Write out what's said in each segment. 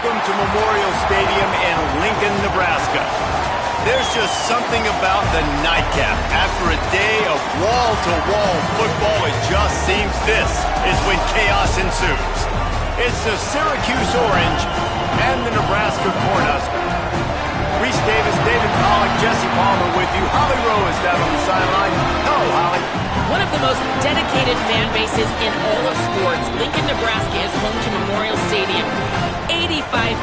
Welcome to Memorial Stadium in Lincoln, Nebraska. There's just something about the nightcap. After a day of wall-to-wall football, it just seems this is when chaos ensues. It's the Syracuse Orange and the Nebraska Cornhuskers. Reese Davis, David Pollock, Jesse Palmer with you. Holly Rowe is down on the sideline. Hello, Holly. One of the most dedicated fan bases in all of sports, Lincoln, Nebraska is home to Memorial Stadium. 85,000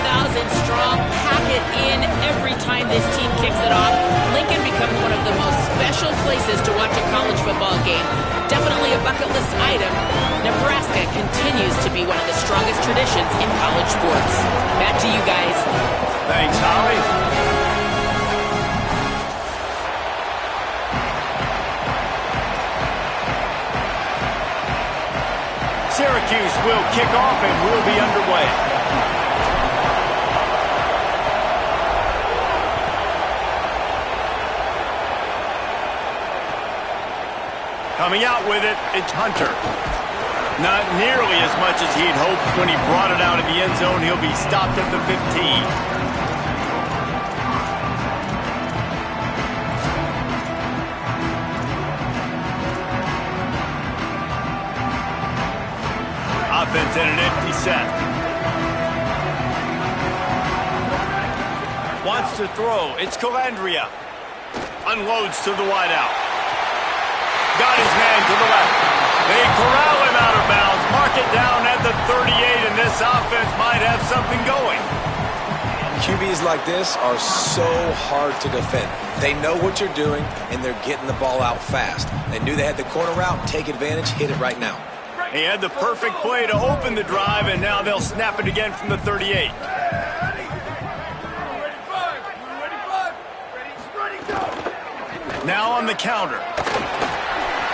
strong, pack it in every time this team kicks it off. Lincoln becomes one of the most special places to watch a college football game. Definitely a bucket list item. Nebraska continues to be one of the strongest traditions in college sports. Back to you guys. Thanks, Holly. Syracuse will kick off and we'll be underway. Coming out with it, it's Hunter. Not nearly as much as he'd hoped when he brought it out of the end zone. He'll be stopped at the 15. Offense in an empty set. Wants to throw. It's Calandria. Unloads to the wideout. Got his man to the left. They corral him out of bounds. Mark it down at the 38, and this offense might have something going. QBs like this are so hard to defend. They know what you're doing, and they're getting the ball out fast. They knew they had the corner route. Take advantage. Hit it right now. He had the perfect play to open the drive, and now they'll snap it again from the 38. Now on the counter.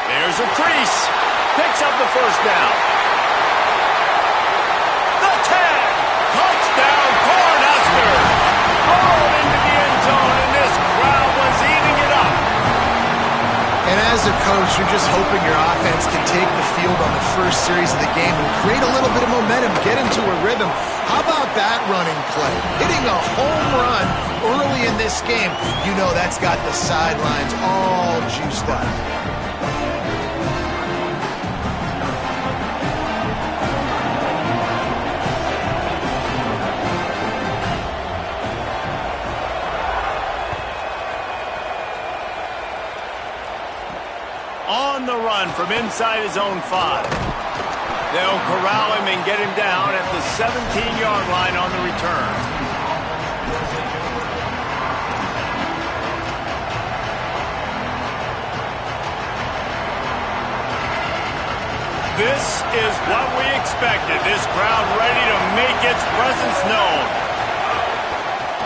There's a crease. Picks up the first down. The 10. Touchdown, Cornhuskers. Rolled into the end zone, and this crowd was eating it up. And as a coach, you're just hoping your offense can take the field on the first series of the game and create a little bit of momentum, get into a rhythm. How about that running play? Hitting a home run early in this game. You know that's got the sidelines all juiced up. On the run from inside his own 5. They'll corral him and get him down at the 17-yard line on the return. This is what we expected. This crowd ready to make its presence known.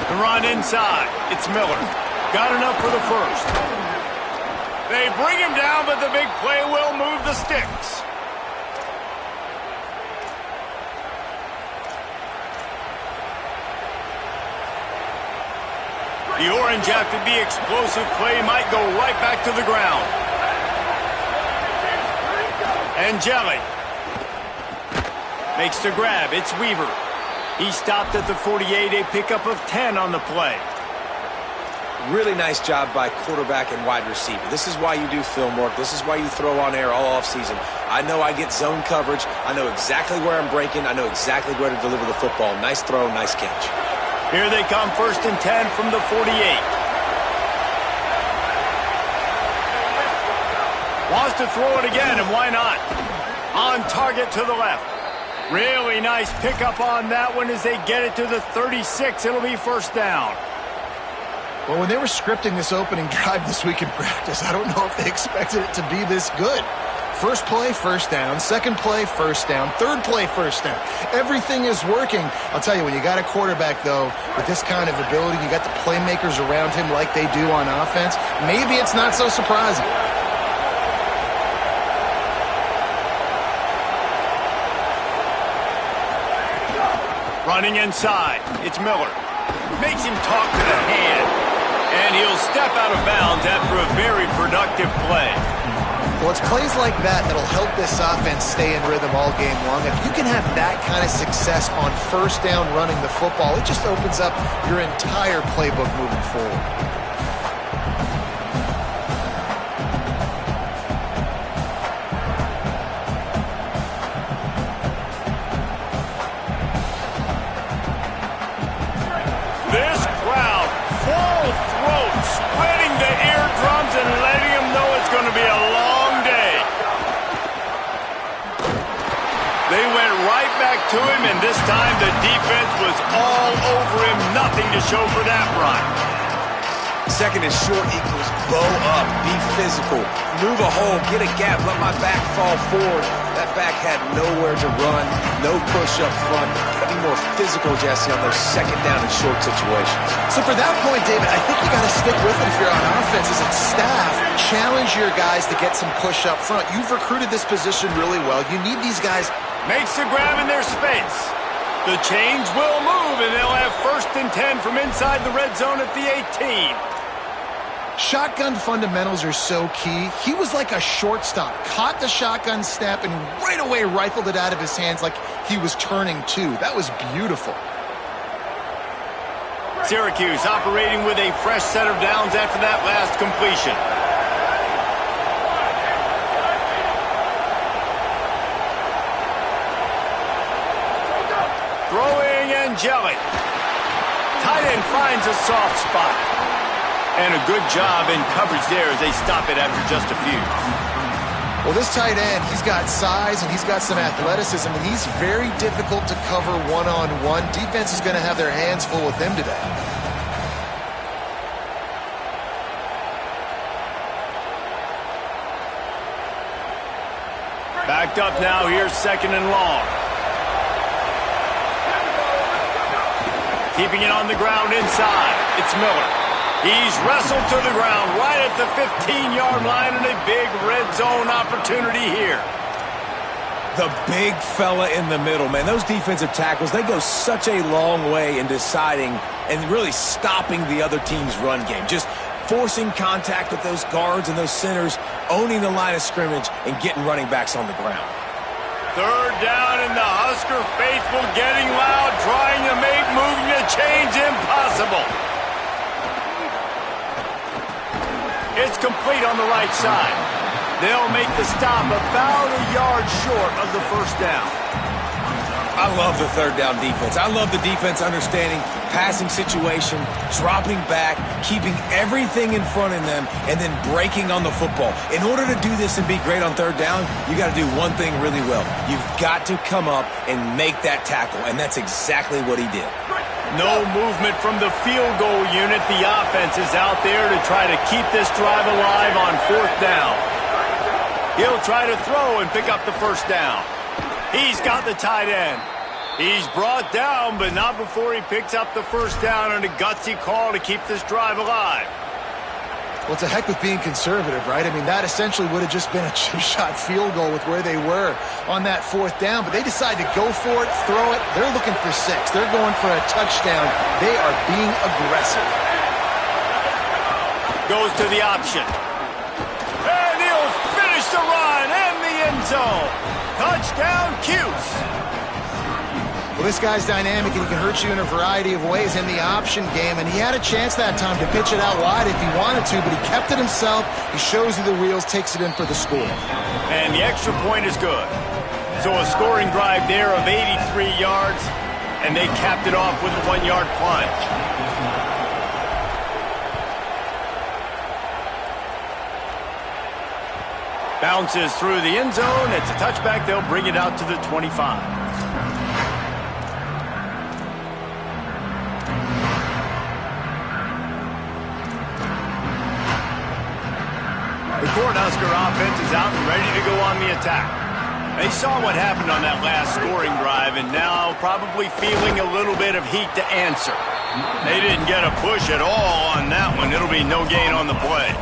The run inside. It's Miller. Got enough for the first. They bring him down, but the big play will move the sticks. The Orange, after the explosive play, might go right back to the ground. Angeli makes the grab. It's Weaver. He stopped at the 48, a pickup of 10 on the play. Really nice job by quarterback and wide receiver. This is why you do film work. This is why you throw on air all offseason. I know I get zone coverage. I know exactly where I'm breaking. I know exactly where to deliver the football. Nice throw, nice catch. Here they come, 1st and 10 from the 48. Wants to throw it again, and why not? On target to the left. Really nice pickup on that one as they get it to the 36. It'll be first down. Well, when they were scripting this opening drive this week in practice, I don't know if they expected it to be this good. First play, first down. Second play, first down. Third play, first down. Everything is working. I'll tell you, when you got a quarterback, though, with this kind of ability, you got the playmakers around him like they do on offense, maybe it's not so surprising. Running inside, it's Miller. Makes him talk to the hand. And he'll step out of bounds after a very productive play. Well, it's plays like that that'll help this offense stay in rhythm all game long. If you can have that kind of success on first down running the football, it just opens up your entire playbook moving forward. This crowd, full throat, spreading the eardrums and letting them know it's going to be a long day. They went right back to him, and this time the defense was all over him. Nothing to show for that run. Second and short equals bow up, be physical, move a hole, get a gap, let my back fall forward. That back had nowhere to run, no push up front. Gotta be more physical, Jesse, on those second down and short situations. So for that point, David, I think you got to stick with it if you're on offense as a staff. Challenge your guys to get some push up front. You've recruited this position really well. You need these guys. Makes the grab in their space. The chains will move, and they'll have 1st and 10 from inside the red zone at the 18. Shotgun fundamentals are so key. He was like a shortstop, caught the shotgun snap, and right away rifled it out of his hands like he was turning two. That was beautiful. Syracuse operating with a fresh set of downs after that last completion. Throwing angelic. Tight end finds a soft spot. And a good job in coverage there as they stop it after just a few. Well, this tight end, he's got size and he's got some athleticism, and he's very difficult to cover one-on-one. Defense is going to have their hands full with him today. Backed up now, here's 2nd and long. Keeping it on the ground inside. It's Miller. He's wrestled to the ground right at the 15-yard line, and a big red zone opportunity here. The big fella in the middle, man. Those defensive tackles, they go such a long way in deciding and really stopping the other team's run game. Just forcing contact with those guards and those centers, owning the line of scrimmage, and getting running backs on the ground. 3rd down, and the Husker faithful getting loud, trying to make moving the chains impossible. It's complete on the right side. They'll make the stop about a yard short of the 1st down. I love the 3rd down defense. I love the defense understanding passing situation, dropping back, keeping everything in front of them, and then breaking on the football. In order to do this and be great on 3rd down, you got to do one thing really well. You've got to come up and make that tackle, and that's exactly what he did. No movement from the field goal unit. The offense is out there to try to keep this drive alive on 4th down. He'll try to throw and pick up the 1st down. He's got the tight end. He's brought down, but not before he picks up the 1st down, and a gutsy call to keep this drive alive. Well, it's a heck with being conservative, right? I mean, that essentially would have just been a two-shot field goal with where they were on that 4th down, but they decide to go for it, throw it. They're looking for 6. They're going for a touchdown. They are being aggressive. Goes to the option. And he'll finish the run in the end zone. Touchdown, Cuse. Well, this guy's dynamic, and he can hurt you in a variety of ways in the option game, and he had a chance that time to pitch it out wide if he wanted to, but he kept it himself. He shows you the wheels, takes it in for the score. And the extra point is good. So a scoring drive there of 83 yards, and they capped it off with a 1-yard plunge. Bounces through the end zone. It's a touchback. They'll bring it out to the 25. The Cornhusker offense is out and ready to go on the attack. They saw what happened on that last scoring drive, and now probably feeling a little bit of heat to answer. They didn't get a push at all on that one. It'll be no gain on the play.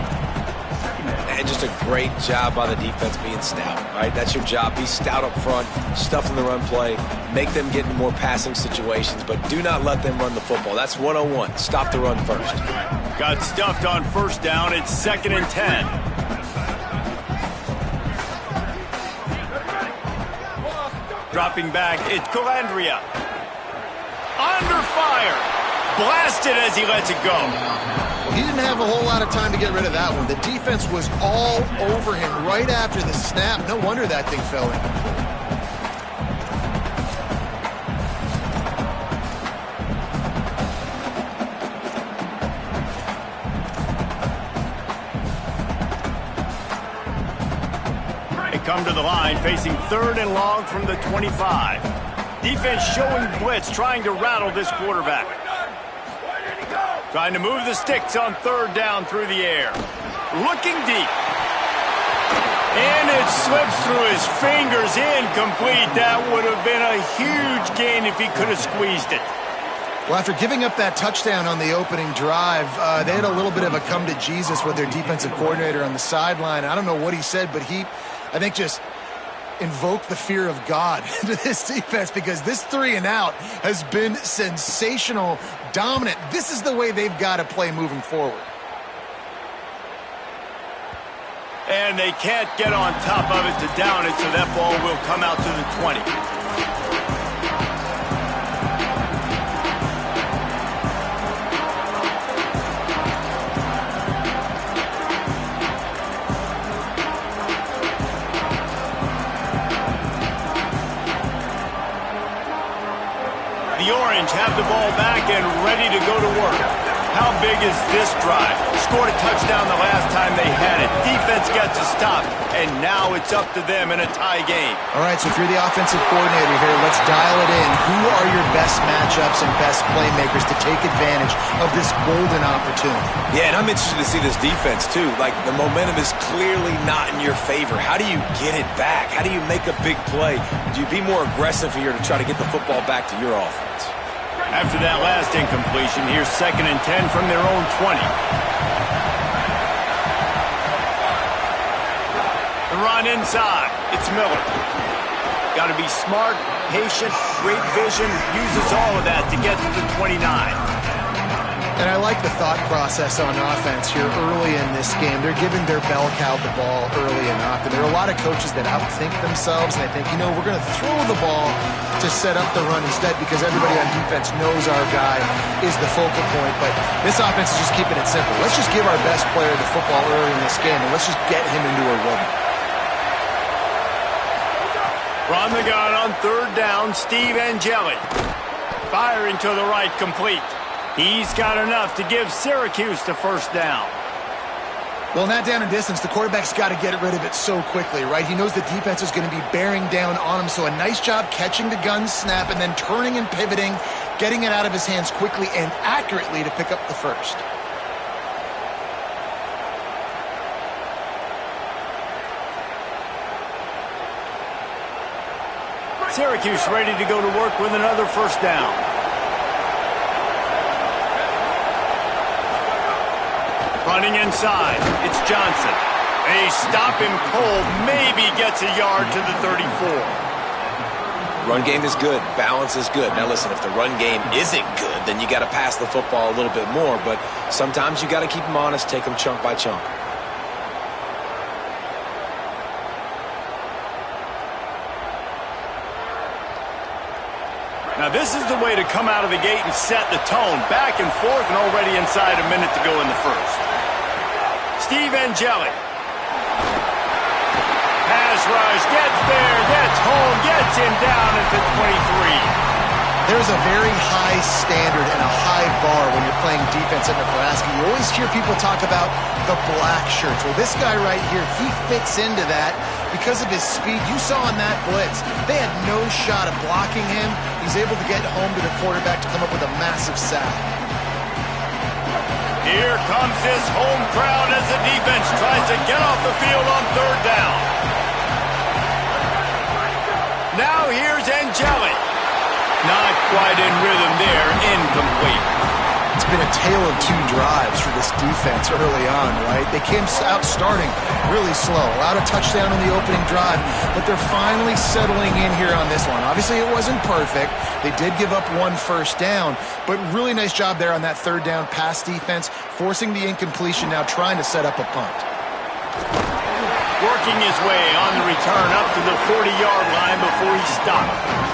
And just a great job by the defense being stout, right? That's your job. Be stout up front, stuff in the run play, make them get in more passing situations, but do not let them run the football. That's 101. Stop the run first. Got stuffed on 1st down. It's 2nd and 10. Dropping back, it's Calandria. Under fire. Blasted as he lets it go. He didn't have a whole lot of time to get rid of that one. The defense was all over him right after the snap. No wonder that thing fell in. They come to the line, facing 3rd and long from the 25. Defense showing blitz, trying to rattle this quarterback. Trying to move the sticks on 3rd down through the air. Looking deep. And it slips through his fingers, incomplete. That would have been a huge gain if he could have squeezed it. Well, after giving up that touchdown on the opening drive, they had a little bit of a come to Jesus with their defensive coordinator on the sideline. I don't know what he said, but he, I think, just invoke the fear of God into this defense, because this 3 and out has been sensational, dominant. This is the way they've got to play moving forward. And they can't get on top of it to down it, so that ball will come out to the 20. The Orange have the ball back and ready to go to work. How big is this drive? Scored a touchdown the last time they had it. Defense gets a stop, and now it's up to them in a tie game. All right, so if you're the offensive coordinator here, let's dial it in. Who are your best matchups and best playmakers to take advantage of this golden opportunity? Yeah, and I'm interested to see this defense, too. Like, the momentum is clearly not in your favor. How do you get it back? How do you make a big play? Do you be more aggressive here to try to get the football back to your offense? After that last incompletion, here's 2nd and 10 from their own 20. The run inside. It's Miller. Got to be smart, patient, great vision, uses all of that to get to the 29. And I like the thought process on offense here early in this game. They're giving their bell cow the ball early enough. And there are a lot of coaches that outthink themselves, and they think, you know, we're going to throw the ball to set up the run instead, because everybody on defense knows our guy is the focal point. But this offense is just keeping it simple. Let's just give our best player the football early in this game, and let's just get him into a rhythm. From the gun on 3rd down, Steve Angeli. Firing to the right, complete. He's got enough to give Syracuse the 1st down. Well, in that down and distance, the quarterback's got to get rid of it so quickly, right? He knows the defense is going to be bearing down on him, so a nice job catching the gun snap and then turning and pivoting, getting it out of his hands quickly and accurately to pick up the 1st. Syracuse ready to go to work with another 1st down. Running inside, it's Johnson. They stop him cold, maybe gets a yard to the 34. Run game is good, balance is good. Now listen, if the run game isn't good, then you got to pass the football a little bit more, but sometimes you got to keep them honest, take them chunk by chunk. Now this is the way to come out of the gate and set the tone. Back and forth and already inside a minute to go in the 1st. Steve Angeli. Pass rush, gets there, gets home, gets him down at the 23. There's a very high standard and a high bar when you're playing defense at Nebraska. You always hear people talk about the black shirts. Well, this guy right here, he fits into that because of his speed. You saw on that blitz, they had no shot of blocking him. He's able to get home to the quarterback to come up with a massive sack. Here comes this home crowd as the defense tries to get off the field on 3rd down. Now here's Angeli. Not quite in rhythm there, incomplete. It's been a tale of 2 drives for this defense early on, right? They came out starting really slow, allowed a touchdown on the opening drive, but they're finally settling in here on this one. Obviously, it wasn't perfect. They did give up 1 1st down, but really nice job there on that 3rd down pass defense, forcing the incompletion, now trying to set up a punt. Working his way on the return up to the 40-yard line before he stopped.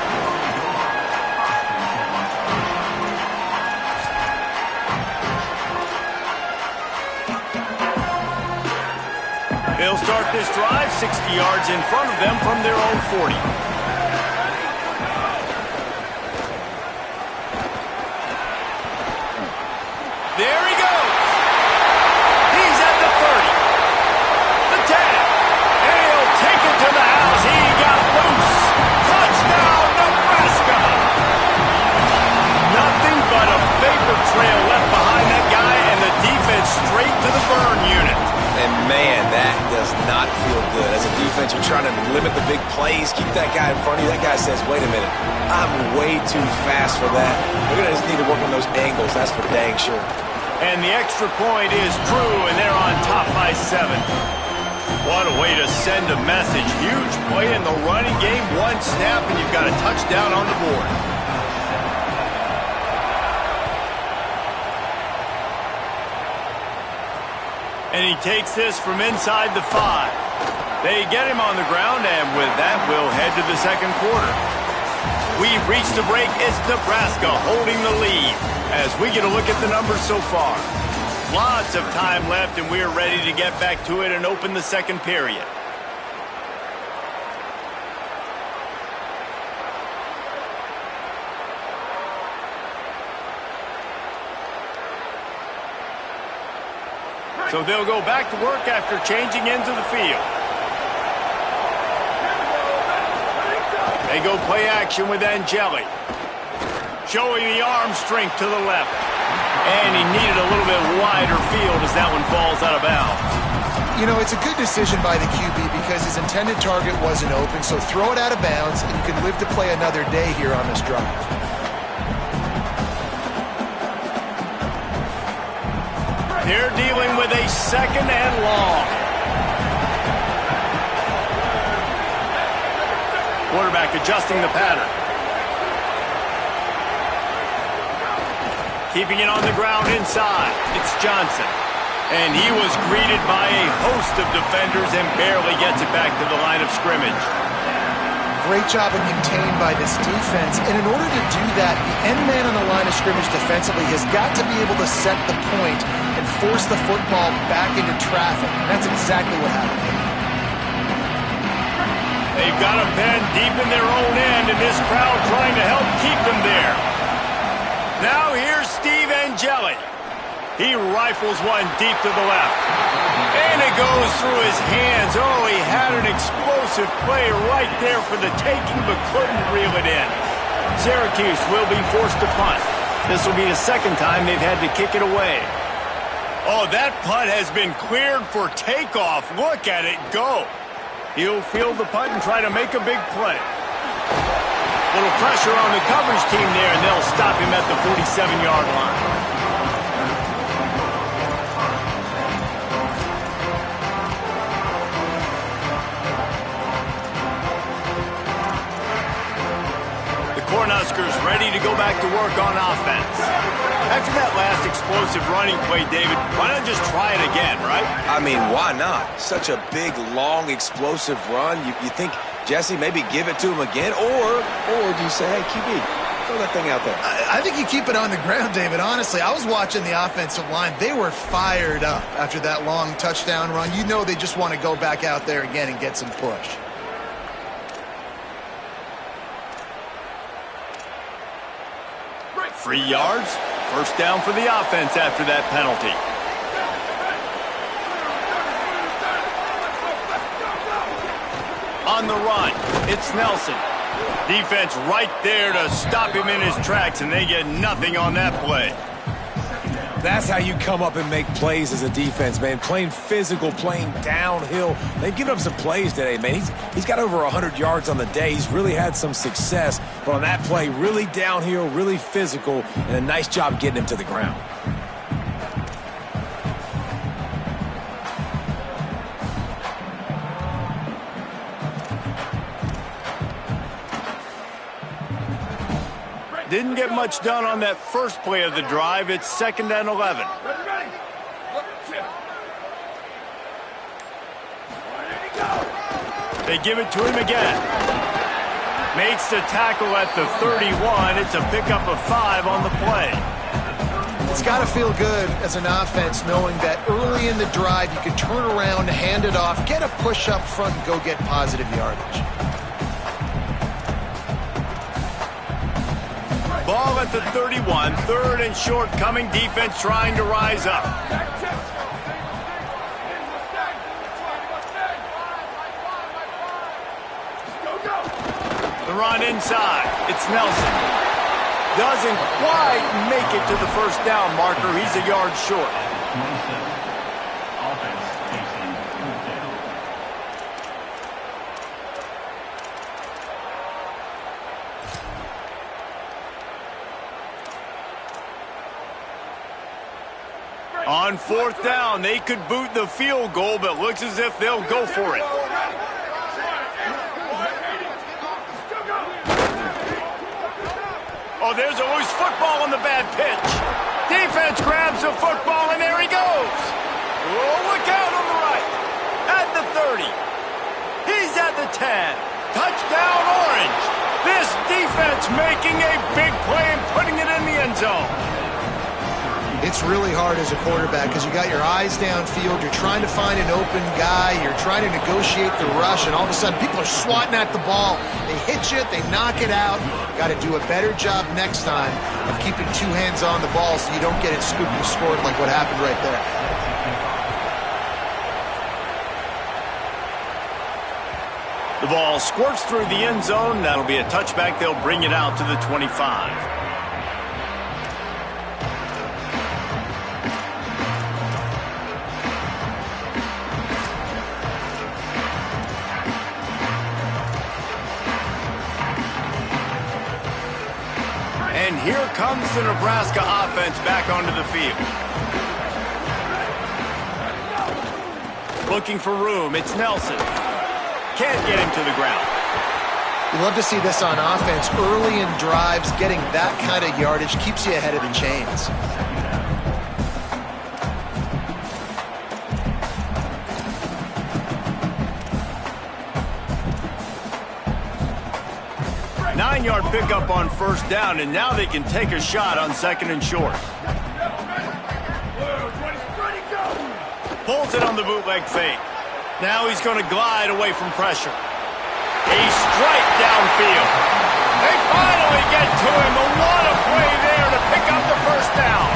They'll start this drive 60 yards in front of them from their own 40. There he goes. He's at the 30. The 10. And he'll take it to the house. He got loose. Touchdown, Nebraska. Nothing but a vapor trail left behind that guy, and the defense straight to the burn unit. And man, that does not feel good. As a defense, you're trying to limit the big plays, keep that guy in front of you. That guy says, wait a minute, I'm way too fast for that. We're going to just need to work on those angles, that's for dang sure. And the extra point is true, and they're on top by 7. What a way to send a message. Huge play in the running game. One snap, and you've got a touchdown on the board. And he takes this from inside the 5. They get him on the ground, and with that, we'll head to the second quarter. We've reached the break. It's Nebraska holding the lead as we get a look at the numbers so far. Lots of time left, and we're ready to get back to it and open the second period. So they'll go back to work after changing into the field. They go play action with Angeli. Showing the arm strength to the left. And he needed a little bit wider field as that one falls out of bounds. You know, it's a good decision by the QB because his intended target wasn't open, so throw it out of bounds, and you can live to play another day here on this drive. They're dealing with a second and long. Quarterback adjusting the pattern. Keeping it on the ground inside. It's Johnson. And he was greeted by a host of defenders and barely gets it back to the line of scrimmage. Great job of contained by this defense. And in order to do that, the end man on the line of scrimmage defensively has got to be able to set the point and force the football back into traffic. And that's exactly what happened. They've got a pen deep in their own end, and this crowd trying to help keep them there. Now here's Steve Angeli. He rifles one deep to the left. And it goes through his hands. Oh, he had an explosive play right there for the taking, but couldn't reel it in. Syracuse will be forced to punt. This will be the second time they've had to kick it away. Oh, that punt has been cleared for takeoff. Look at it go. He'll field the punt and try to make a big play. Little pressure on the coverage team there, and they'll stop him at the 47-yard line. Cornhuskers ready to go back to work on offense. After that last explosive running play, David, why not just try it again, right? I mean, why not? Such a big, long, explosive run. You think, Jesse, maybe give it to him again? Or do you say, hey, QB, throw that thing out there? I think you keep it on the ground, David. Honestly, I was watching the offensive line. They were fired up after that long touchdown run. You know they just want to go back out there again and get some push. 3 yards, first down for the offense after that penalty. On the run, it's Nelson. Defense right there to stop him in his tracks, and they get nothing on that play. That's how you come up and make plays as a defense, man. Playing physical, playing downhill. They've given up some plays today, man. He's got over 100 yards on the day. He's really had some success. But on that play, really downhill, really physical, and a nice job getting him to the ground. Didn't get much done on that first play of the drive. It's 2nd and 11. They give it to him again. Makes the tackle at the 31. It's a pickup of 5 on the play. It's got to feel good as an offense knowing that early in the drive you can turn around, hand it off, get a push up front, and go get positive yardage. Ball at the 31. 3rd and short coming. Defense trying to rise up. The run inside. It's Nelson. Doesn't quite make it to the first down marker. He's a yard short. On 4th down, they could boot the field goal, but looks as if they'll go for it. Oh, there's a loose football on the bad pitch. Defense grabs the football, and there he goes. Oh, look out on the right. At the 30. He's at the 10. Touchdown, Orange. This defense making a big play and putting it in the end zone. It's really hard as a quarterback because you got your eyes downfield, you're trying to find an open guy, you're trying to negotiate the rush, and all of a sudden people are swatting at the ball. They hit you, they knock it out. Got to do a better job next time of keeping 2 hands on the ball so you don't get it scooped and scored like what happened right there. The ball squirts through the end zone. That'll be a touchback. They'll bring it out to the 25. And here comes the Nebraska offense back onto the field. Looking for room. It's Nelson. Can't get him to the ground. You love to see this on offense. Early in drives, getting that kind of yardage keeps you ahead of the chains. Nine-yard pickup on 1st down, and now they can take a shot on 2nd and short. Pulls it on the bootleg fake. Now he's going to glide away from pressure. A strike downfield. They finally get to him. What a play there to pick up the 1st down.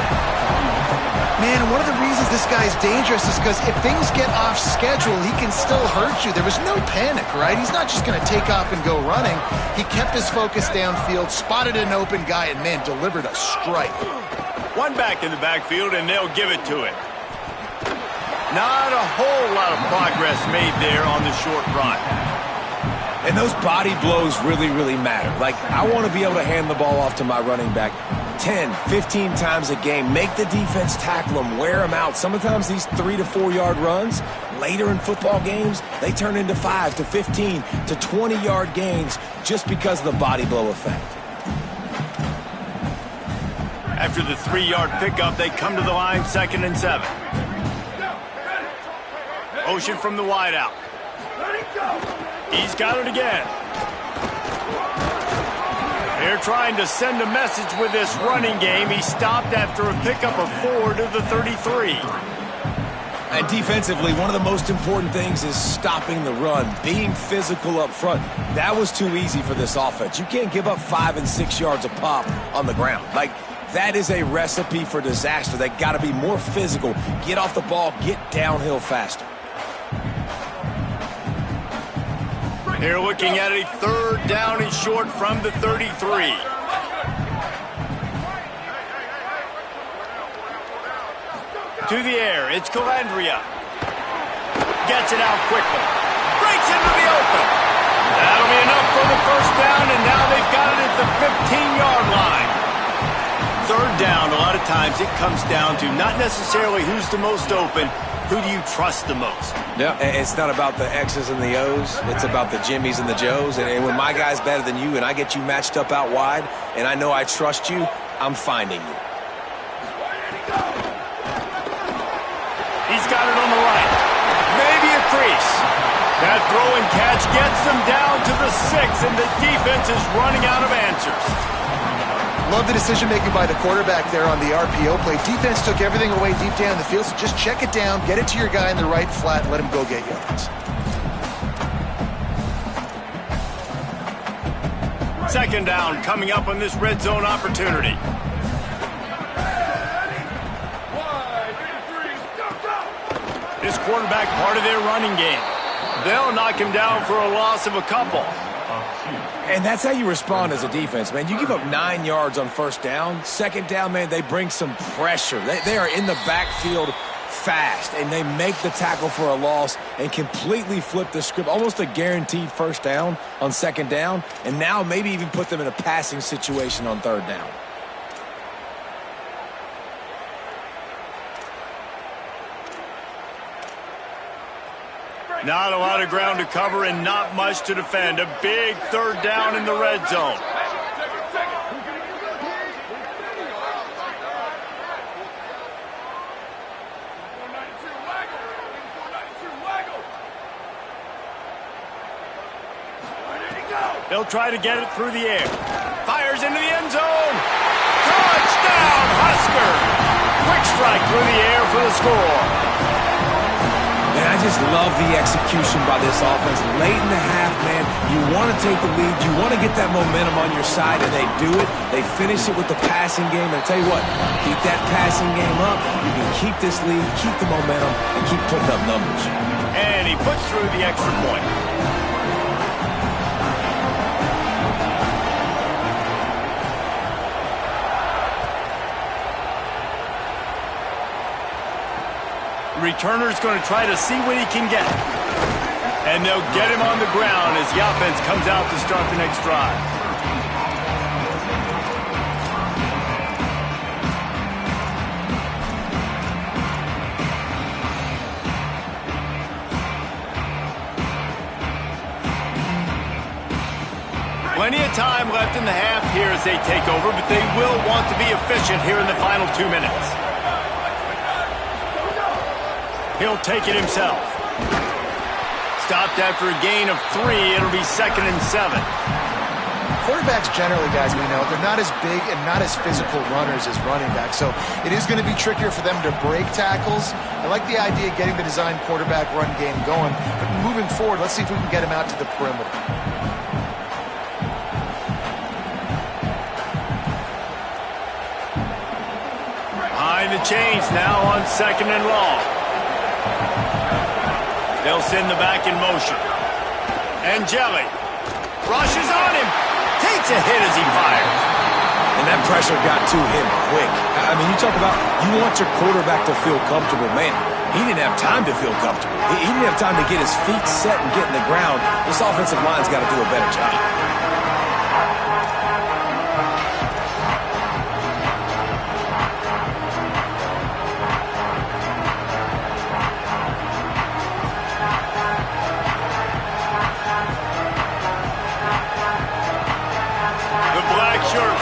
Man, one of the reasons this guy's dangerous is because if things get off schedule, he can still hurt you. There was no panic, right? He's not just going to take off and go running. He kept his focus downfield, spotted an open guy, and, man, delivered a strike. One back in the backfield, and they'll give it to him. Not a whole lot of progress made there on the short run. And those body blows really, really matter. Like, I want to be able to hand the ball off to my running back 10, 15 times a game. Make the defense tackle them, wear them out. Sometimes these 3 to 4 yard runs, later in football games, they turn into 5 to 15 to 20 yard gains just because of the body blow effect. After the 3-yard pickup, they come to the line 2nd and 7. Motion from the wideout. He's got it again. They're trying to send a message with this running game. He stopped after a pickup of 4 to the 33. And defensively, one of the most important things is stopping the run, being physical up front. That was too easy for this offense. You can't give up 5 and 6 yards a pop on the ground. Like, that is a recipe for disaster. They got to be more physical, get off the ball, get downhill faster. They're looking at a 3rd down and short from the 33. To the air, it's Calandria. Gets it out quickly. Breaks into the open. That'll be enough for the 1st down, and now they've got it at the 15-yard line. 3rd down, a lot of times it comes down to not necessarily who's the most open, who do you trust the most? Yeah, it's not about the X's and the O's. It's about the Jimmies and the Joes. And when my guy's better than you and I get you matched up out wide and I know I trust you, I'm finding you. He's got it on the right. Maybe a crease. That throw and catch gets them down to the 6, and the defense is running out of answers. Love the decision-making by the quarterback there on the RPO play. Defense took everything away deep down the field, so just check it down, get it to your guy in the right flat, and let him go get yards. Second down coming up on this red zone opportunity. This quarterback part of their running game. They'll knock him down for a loss of a couple. And that's how you respond as a defense, man. You give up 9 yards on first down. Second down, man, they bring some pressure. They are in the backfield fast, and they make the tackle for a loss and completely flip the script. Almost a guaranteed first down on second down, and now maybe even put them in a passing situation on third down. Not a lot of ground to cover and not much to defend. A big third down in the red zone. They'll try to get it through the air. Fires into the end zone. Touchdown, Husker! Quick strike through the air for the score. Man, I just love the execution by this offense. Late in the half, man, you want to take the lead. You want to get that momentum on your side, and they do it. They finish it with the passing game. And I'll tell you what, keep that passing game up. You can keep this lead, keep the momentum, and keep putting up numbers. And he puts through the extra point. Returner's going to try to see what he can get. And they'll get him on the ground as the offense comes out to start the next drive. Plenty of time left in the half here as they take over, but they will want to be efficient here in the final 2 minutes. He'll take it himself. Stopped after a gain of 3. It'll be 2nd and 7. Quarterbacks generally, guys, we know, they're not as big and not as physical runners as running backs, so it is going to be trickier for them to break tackles. I like the idea of getting the design quarterback run game going, but moving forward, let's see if we can get him out to the perimeter. Behind the chains now on 2nd and long. They'll send the back in motion. Angeli rushes on him. Takes a hit as he fires. And that pressure got to him quick. I mean, you talk about you want your quarterback to feel comfortable. Man, he didn't have time to feel comfortable. He didn't have time to get his feet set and get in the ground. This offensive line's got to do a better job.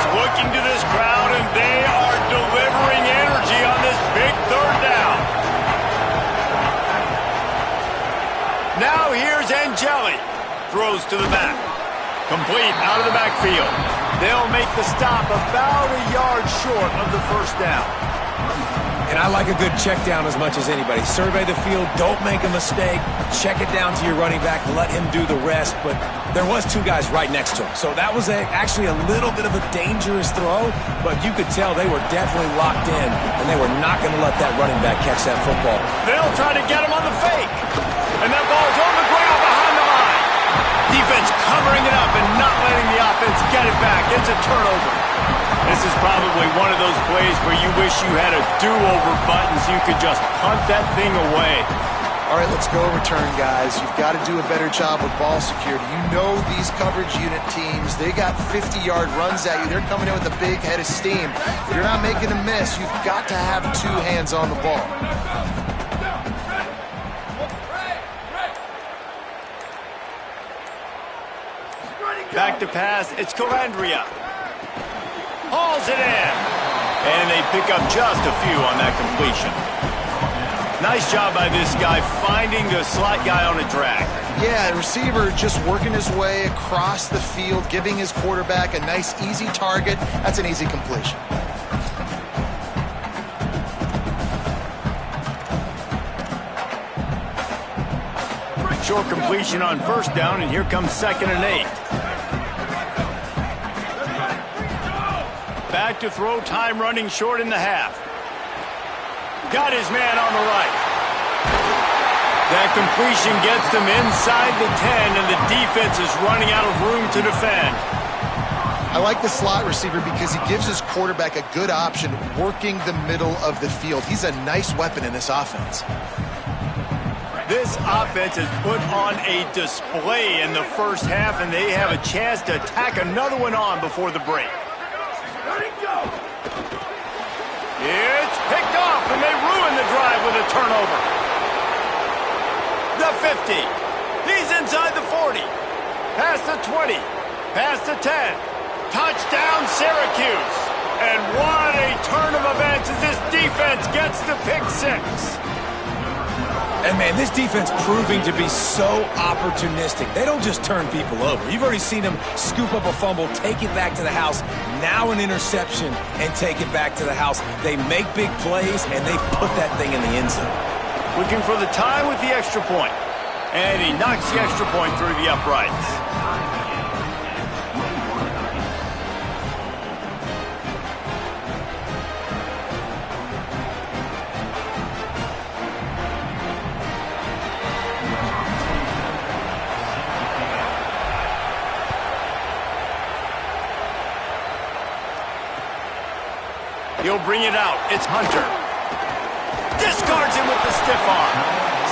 Looking to this crowd, and they are delivering energy on this big third down. Now here's Angeli. Throws to the back. Complete out of the backfield. They'll make the stop about a yard short of the first down. And I like a good check down as much as anybody. Survey the field, don't make a mistake. Check it down to your running back, let him do the rest. But there was 2 guys right next to him. So that was actually a little bit of a dangerous throw, but you could tell they were definitely locked in, and they were not going to let that running back catch that football. They'll try to get him on the fake. And that ball's on the ground behind the line. Defense covering it up and not letting the offense get it back. It's a turnover. This is probably one of those plays where you wish you had a do-over button so you could just punt that thing away. All right, let's go return, guys. You've got to do a better job with ball security. You know these coverage unit teams, they got 50-yard runs at you. They're coming in with a big head of steam. If you're not making a miss, you've got to have 2 hands on the ball. Back to pass, it's Calandria. Hauls it in. And they pick up just a few on that completion. Nice job by this guy finding the slot guy on a drag. Yeah, the receiver just working his way across the field, giving his quarterback a nice, easy target. That's an easy completion. Short completion on first down, and here comes 2nd and 8. Back to throw, time running short in the half. Got his man on the right. That completion gets them inside the 10, and the defense is running out of room to defend. I like the slot receiver because he gives his quarterback a good option working the middle of the field. He's a nice weapon in this offense. This offense has put on a display in the first half, and they have a chance to tack another one on before the break. It's picked off, and they ruin the drive with a turnover. The 50. He's inside the 40. Past the 20. Past the 10. Touchdown, Syracuse. And what a turn of events as this defense gets the pick 6. And, man, this defense proving to be so opportunistic. They don't just turn people over. You've already seen them scoop up a fumble, take it back to the house, now an interception, and take it back to the house. They make big plays, and they put that thing in the end zone. Looking for the tie with the extra point. And he knocks the extra point through the uprights. He'll bring it out. It's Hunter. Discards him with the stiff arm.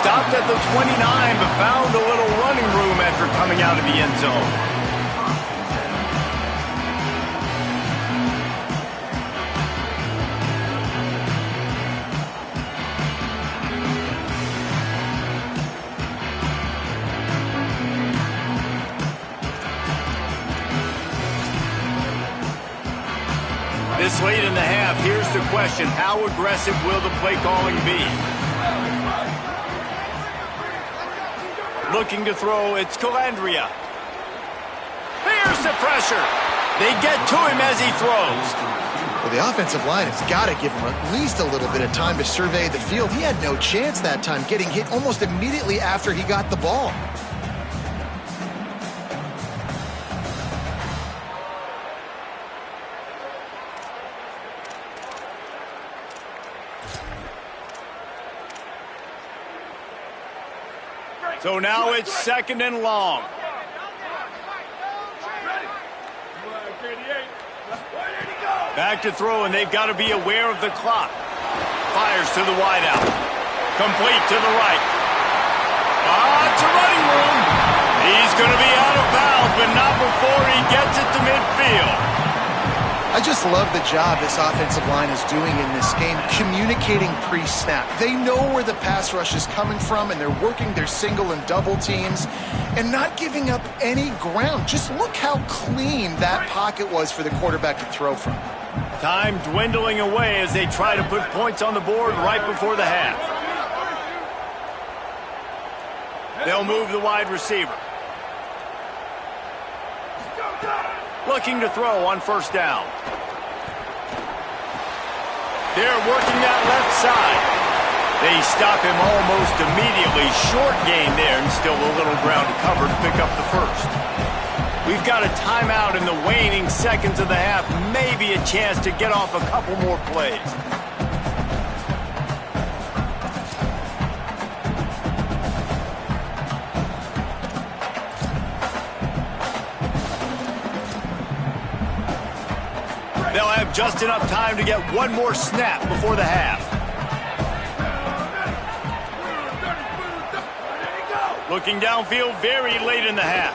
Stopped at the 29, but found a little running room after coming out of the end zone. This late in the half, here's the question. How aggressive will the play calling be? Looking to throw, it's Calandria. Here's the pressure. They get to him as he throws. Well, the offensive line has got to give him at least a little bit of time to survey the field. He had no chance that time, getting hit almost immediately after he got the ball. So now it's 2nd and long. Back to throw, and they've got to be aware of the clock. Fires to the wideout. Complete to the right. It's a running room. He's going to be out of bounds, but not before he gets it to midfield. I just love the job this offensive line is doing in this game, communicating pre-snap. They know where the pass rush is coming from, and they're working their single and double teams and not giving up any ground. Just look how clean that pocket was for the quarterback to throw from. Time dwindling away as they try to put points on the board right before the half. They'll move the wide receiver. Looking to throw on first down. They're working that left side. They stop him almost immediately. Short gain there, and still a little ground to cover to pick up the first. We've got a timeout in the waning seconds of the half. Maybe a chance to get off a couple more plays. They'll have just enough time to get one more snap before the half. Looking downfield very late in the half.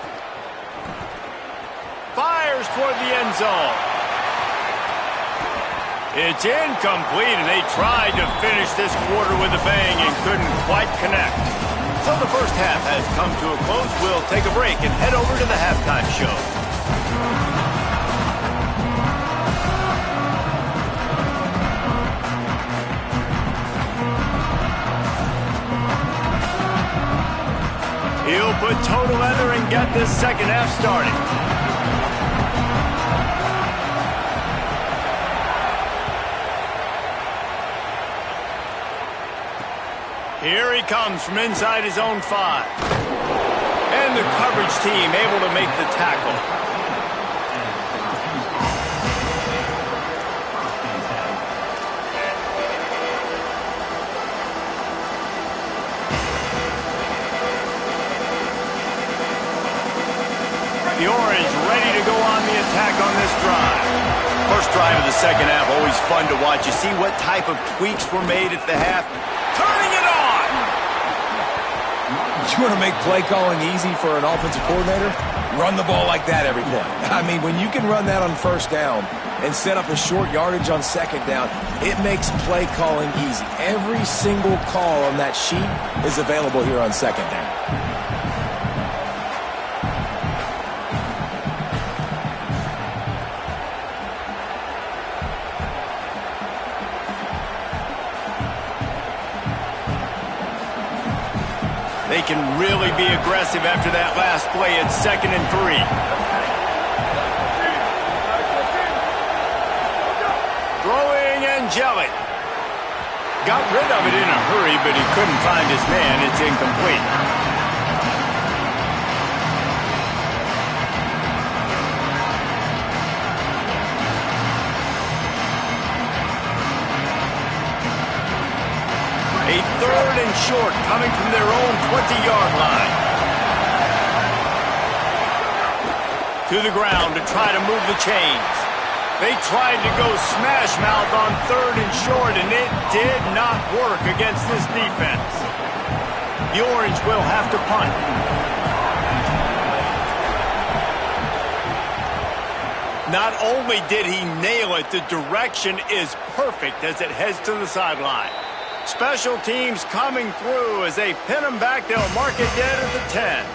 Fires toward the end zone. It's incomplete, and they tried to finish this quarter with a bang and couldn't quite connect. So the first half has come to a close. We'll take a break and head over to the halftime show. He'll put get this second half started. Here he comes from inside his own 5. And the coverage team able to make the tackle. The Orange ready to go on the attack on this drive. First drive of the second half, always fun to watch. You see what type of tweaks were made at the half. Turning it on! You want to make play calling easy for an offensive coordinator? Run the ball like that every play. I mean, when you can run that on first down and set up a short yardage on second down, it makes play calling easy. Every single call on that sheet is available here on second down. They can really be aggressive after that last play at 2nd and 3. Throwing Angelic. Got rid of it in a hurry, but he couldn't find his man. It's incomplete. A 3rd and short coming from their own 20-yard line. To the ground to try to move the chains. They tried to go smash mouth on 3rd and short, and it did not work against this defense. The Orange will have to punt. Not only did he nail it, the direction is perfect as it heads to the sideline. Special teams coming through as they pin him back. They'll mark it dead at the 10.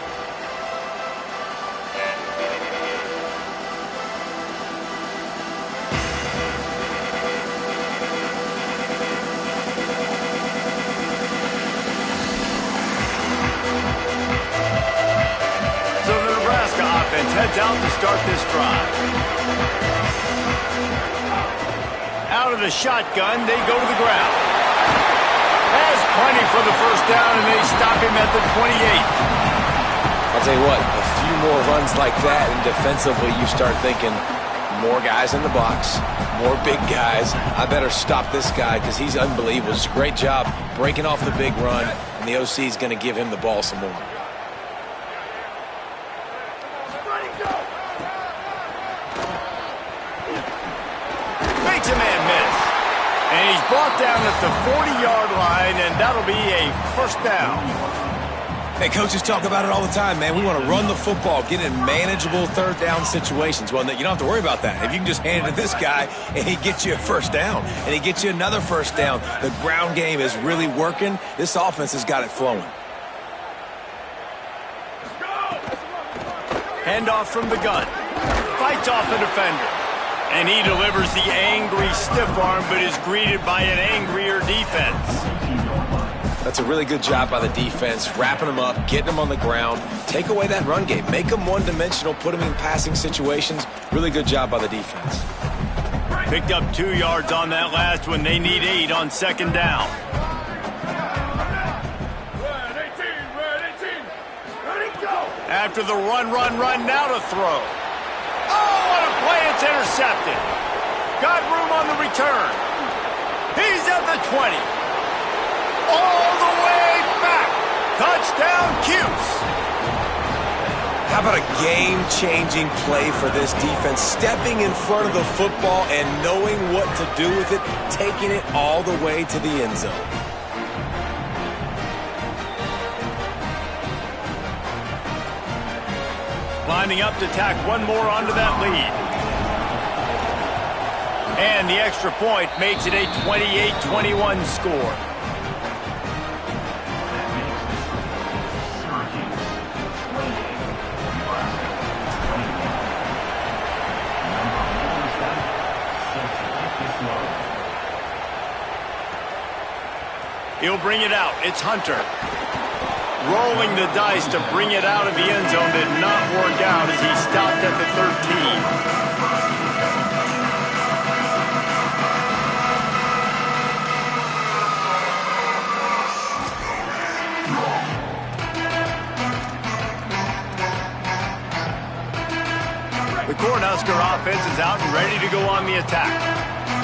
So the Nebraska offense heads out to start this drive. Out of the shotgun, they go to the ground. Has plenty for the first down, and they stop him at the 28. I'll tell you what, a few more runs like that, and defensively you start thinking, more guys in the box, more big guys. I better stop this guy because he's unbelievable. It's a great job breaking off the big run, and the OC is going to give him the ball some more. Makes a man miss. And he's brought down at the 40-yard line, and that'll be a first down. Hey, coaches talk about it all the time, man. We want to run the football, get in manageable third down situations. Well, you don't have to worry about that. If you can just hand it to this guy, and he gets you a first down, and he gets you another first down, the ground game is really working. This offense has got it flowing. Handoff from the gun. Fights off a defender. And he delivers the angry stiff arm, but is greeted by an angrier defense. That's a really good job by the defense, wrapping them up, getting them on the ground. Take away that run game. Make them one-dimensional, put them in passing situations. Really good job by the defense. Picked up 2 yards on that last one. They need 8 on second down. After the run, now to throw. Oh, what a play, it's intercepted. Got room on the return. He's at the 20. All the way back. Touchdown, Cuse. How about a game-changing play for this defense? Stepping in front of the football and knowing what to do with it, taking it all the way to the end zone. Lining up to tack one more onto that lead. And the extra point makes it a 28-21 score. He'll bring it out. It's Hunter. rolling the dice to bring it out of the end zone did not work out as he stopped at the 13. The Cornhusker offense is out and ready to go on the attack.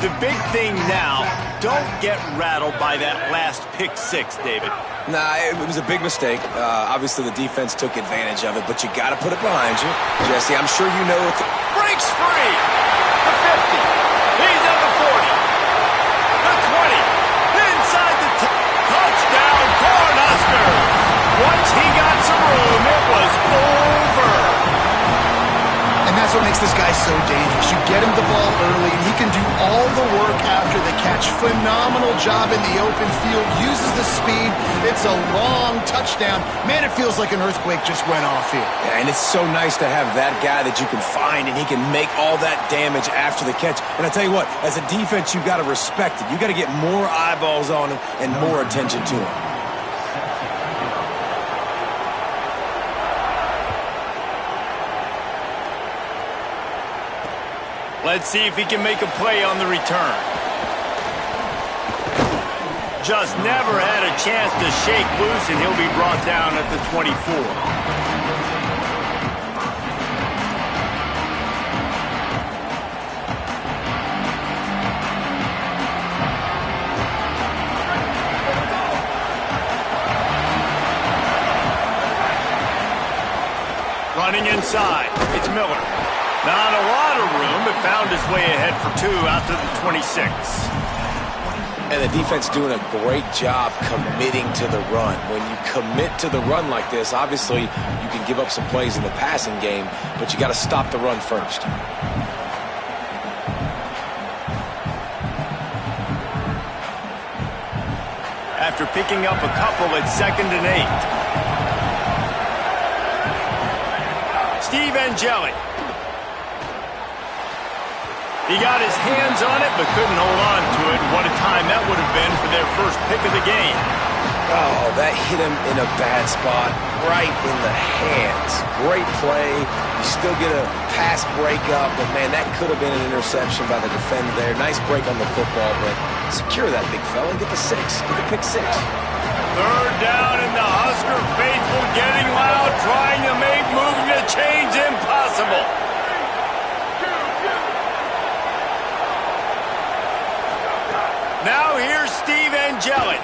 The big thing now, don't get rattled by that last pick six, David. Nah, it was a big mistake. Obviously, the defense took advantage of it, but you got to put it behind you. Jesse, I'm sure you know it. Breaks free. The 50. He's at the 40. The 20. Inside the touchdown, Cornhuskers. Once he got some room, it was over. And that's what makes this guy so dangerous. You get him the ball early, and he can do all the work after the catch. Phenomenal job in the open field. Uses the speed. It's a long touchdown. Man, it feels like an earthquake just went off here. Yeah, and it's so nice to have that guy that you can find, and he can make all that damage after the catch. And I tell you what, as a defense, you've got to respect it. You've got to get more eyeballs on him and more attention to him. Let's see if he can make a play on the return. Just never had a chance to shake loose, and he'll be brought down at the 24. Running inside, it's Miller. Not a lot of room, but found his way ahead for two out to the 26. And the defense doing a great job committing to the run. When you commit to the run like this, obviously you can give up some plays in the passing game, but you got to stop the run first. After picking up a couple at 2nd and 8. Steve Angeli. He got his hands on it, but couldn't hold on to it. What a time that would have been for their first pick of the game. Oh, that hit him in a bad spot, right in the hands. Great play. You still get a pass breakup, but, man, that could have been an interception by the defender there. Nice break on the football, but secure that big fella. Get the six. Get the pick six. 3rd down, and the Husker faithful getting loud, trying to make moving the chains impossible. Now here's Steve Angeli.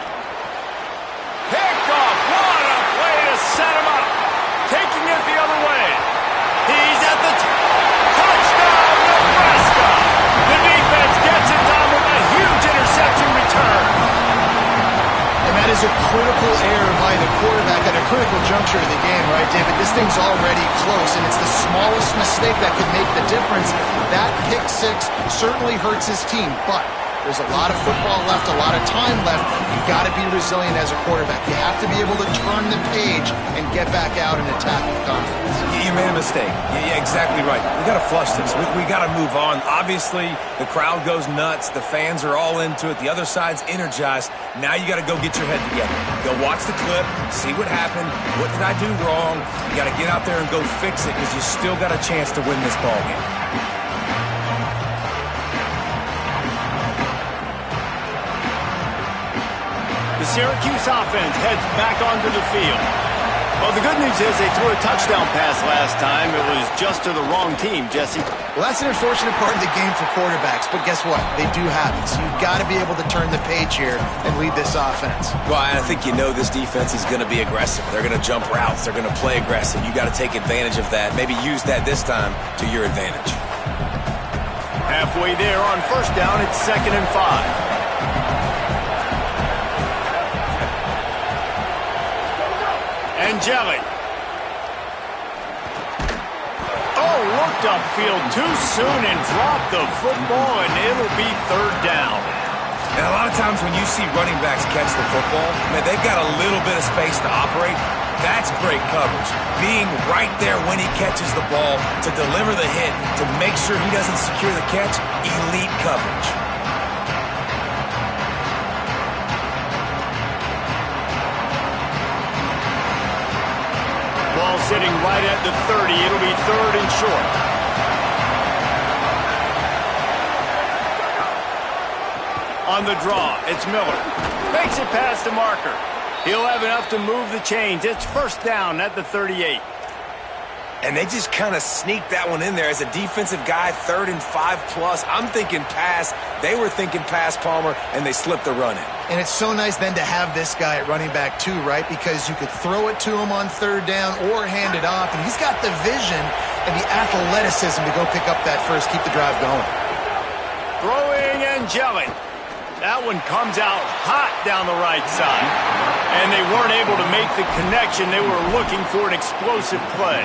Picked off. What a play to set him up. Taking it the other way. He's at the touchdown, Nebraska. The defense gets it done with a huge interception return. And that is a critical error by the quarterback at a critical juncture of the game, right, David? This thing's already close, and it's the smallest mistake that could make the difference. That pick six certainly hurts his team, but there's a lot of football left, a lot of time left. You've got to be resilient as a quarterback. You have to be able to turn the page and get back out and attack with confidence. You made a mistake. Yeah, exactly right. We got to flush this. We got to move on. Obviously, the crowd goes nuts. The fans are all into it. The other side's energized. Now you got to go get your head together. Go watch the clip, see what happened. What did I do wrong? You got to get out there and go fix it because you still got a chance to win this ball game. The Syracuse offense heads back onto the field. Well, the good news is they threw a touchdown pass last time. It was just to the wrong team, Jesse. Well, that's an unfortunate part of the game for quarterbacks, but guess what? They do have it, so you've got to be able to turn the page here and lead this offense. Well, I think you know this defense is going to be aggressive. They're going to jump routes. They're going to play aggressive. You got to take advantage of that. Maybe use that this time to your advantage. Halfway there on 1st down, it's 2nd and 5. Angeli. Oh, looked upfield too soon and dropped the football, and it'll be 3rd down. And a lot of times when you see running backs catch the football, man, they've got a little bit of space to operate. That's great coverage. Being right there when he catches the ball to deliver the hit, to make sure he doesn't secure the catch, elite coverage. Ball sitting right at the 30. It'll be third and short. On the draw, it's Miller. Makes it past the marker. He'll have enough to move the chains. It's first down at the 38. And they just kind of sneaked that one in there. As a defensive guy, 3rd and 5+. I'm thinking pass. They were thinking pass, Palmer, and they slipped the run in. And it's so nice then to have this guy at running back too, right? Because you could throw it to him on 3rd down or hand it off. And he's got the vision and the athleticism to go pick up that first, keep the drive going. Throwing and gelling. That one comes out hot down the right side. And they weren't able to make the connection. They were looking for an explosive play.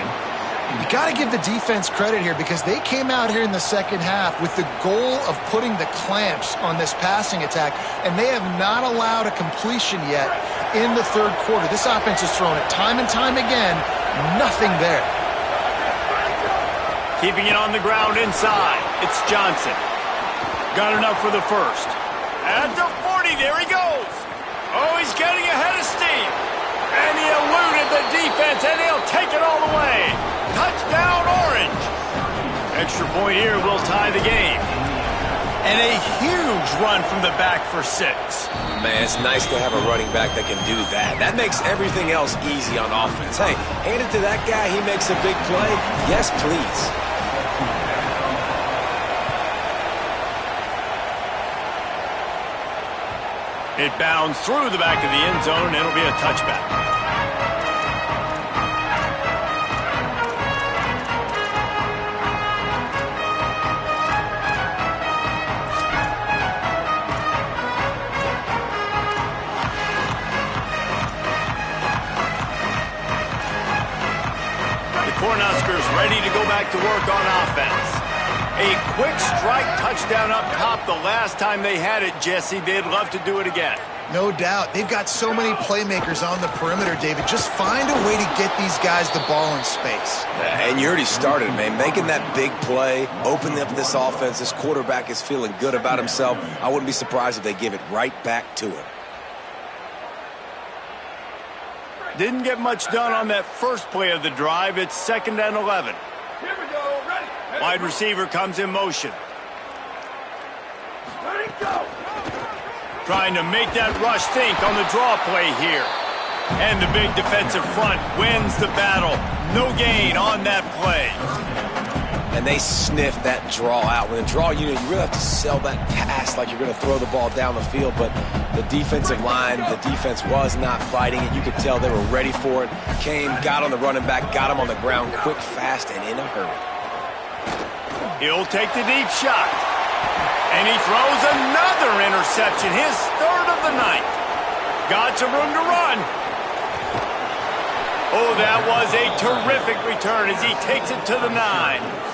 You got to give the defense credit here because they came out here in the second half with the goal of putting the clamps on this passing attack, and they have not allowed a completion yet in the 3rd quarter. This offense has thrown it time and time again. Nothing there. Keeping it on the ground inside. It's Johnson. Got enough for the first. At the 40, there he goes. Oh, he's getting ahead of steam. And he eluded the defense, and he'll take it all the way. Touchdown, Orange. Extra point here will tie the game. And a huge run from the back for 6. Man, it's nice to have a running back that can do that. That makes everything else easy on offense. Hey, hand it to that guy. He makes a big play. Yes, please. It bounds through the back of the end zone. It'll be a touchback. The Cornhuskers ready to go back to work on offense. A quick strike touchdown up top the last time they had it, Jesse. They'd love to do it again. No doubt. They've got so many playmakers on the perimeter, David. Just find a way to get these guys the ball in space. And you already started, man. Making that big play, opening up this offense. This quarterback is feeling good about himself. I wouldn't be surprised if they give it right back to him. Didn't get much done on that first play of the drive. It's 2nd and 11. Here we go. Ready. Wide receiver comes in motion. Ready, go. Trying to make that rush think on the draw play here. And the big defensive front wins the battle. No gain on that play. And they sniff that draw out. When a draw unit, you really have to sell that pass like you're going to throw the ball down the field. But the defensive line, the defense was not fighting it. You could tell they were ready for it. Came, got on the running back, got him on the ground quick, fast, and in a hurry. He'll take the deep shot. And he throws another interception, his 3rd of the night. Got some room to run. Oh, that was a terrific return as he takes it to the 9.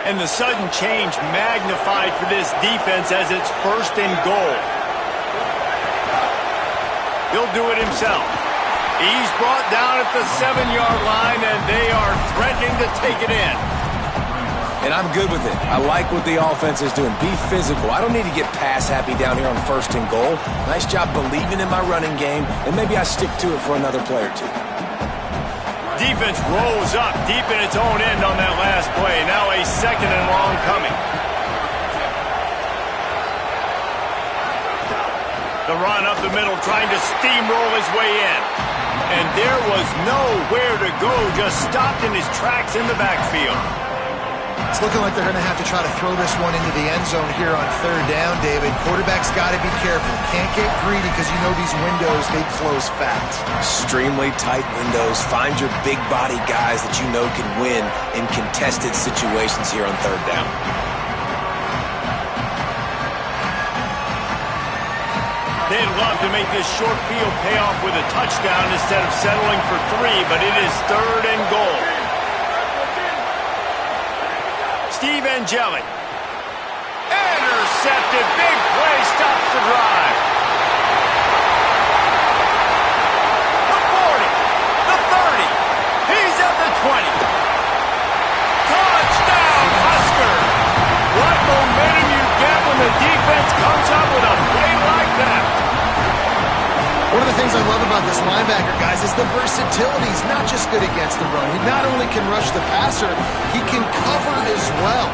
And the sudden change magnified for this defense as it's 1st and goal. He'll do it himself. He's brought down at the 7-yard line, and they are threatening to take it in. And I'm good with it. I like what the offense is doing. Be physical. I don't need to get pass happy down here on 1st and goal. Nice job believing in my running game, and maybe I stick to it for another play or two. Defense rose up deep in its own end on that last play. Now a 2nd and long coming. The run up the middle, trying to steamroll his way in. And there was nowhere to go, just stopped in his tracks in the backfield. It's looking like they're going to have to try to throw this one into the end zone here on 3rd down, David. Quarterback's got to be careful. Can't get greedy because you know these windows, they close fast. Extremely tight windows. Find your big body guys that you know can win in contested situations here on 3rd down. They'd love to make this short field pay off with a touchdown instead of settling for 3, but it is 3rd and goal. Steve Angeli. Intercepted. Big play. Stops the drive. The 40. linebacker, guys, is the versatility. He's not just good against the run. He not only can rush the passer, he can cover as well.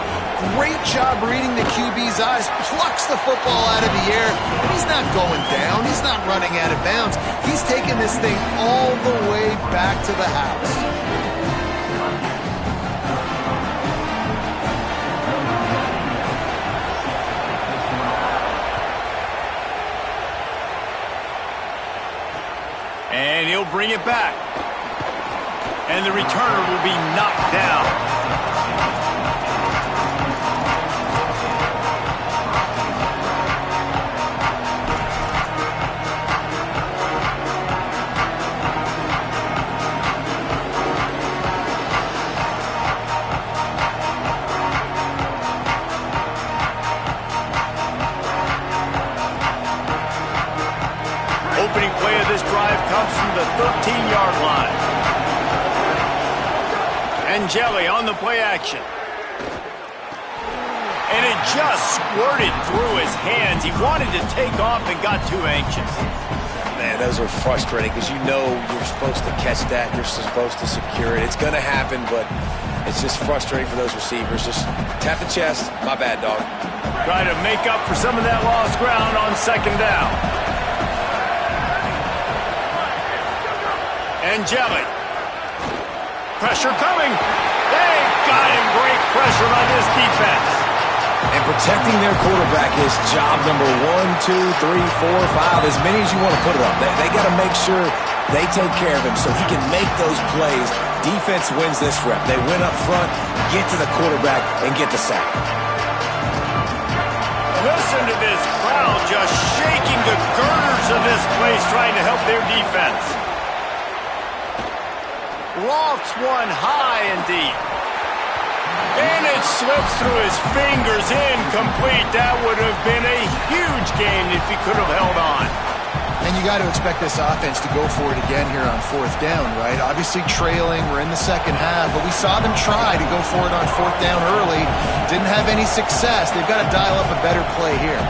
Great job reading the QB's eyes, plucks the football out of the air, and he's not going down. He's not running out of bounds. He's taking this thing all the way back to the house. And he'll bring it back. And the returner will be knocked down. Opening play of this drive comes from the 13-yard line. And Jelly on the play action. And it just squirted through his hands. He wanted to take off and got too anxious. Man, those are frustrating because you know you're supposed to catch that. You're supposed to secure it. It's going to happen, but it's just frustrating for those receivers. Just tap the chest. My bad, dog. Try to make up for some of that lost ground on second down. And Jelly. Pressure coming. They got him. Great pressure by this defense. And protecting their quarterback is job number 1, 2, 3, 4, 5, as many as you want to put it up. They got to make sure they take care of him so he can make those plays. Defense wins this rep. They win up front, get to the quarterback, and get the sack. Listen to this crowd just shaking the girders of this place trying to help their defense. Lofts one high and deep. And it slips through his fingers, incomplete. That would have been a huge gain if he could have held on. And you got to expect this offense to go for it again here on fourth down, right? Obviously trailing, we're in the second half, but we saw them try to go for it on fourth down early. Didn't have any success. They've got to dial up a better play here.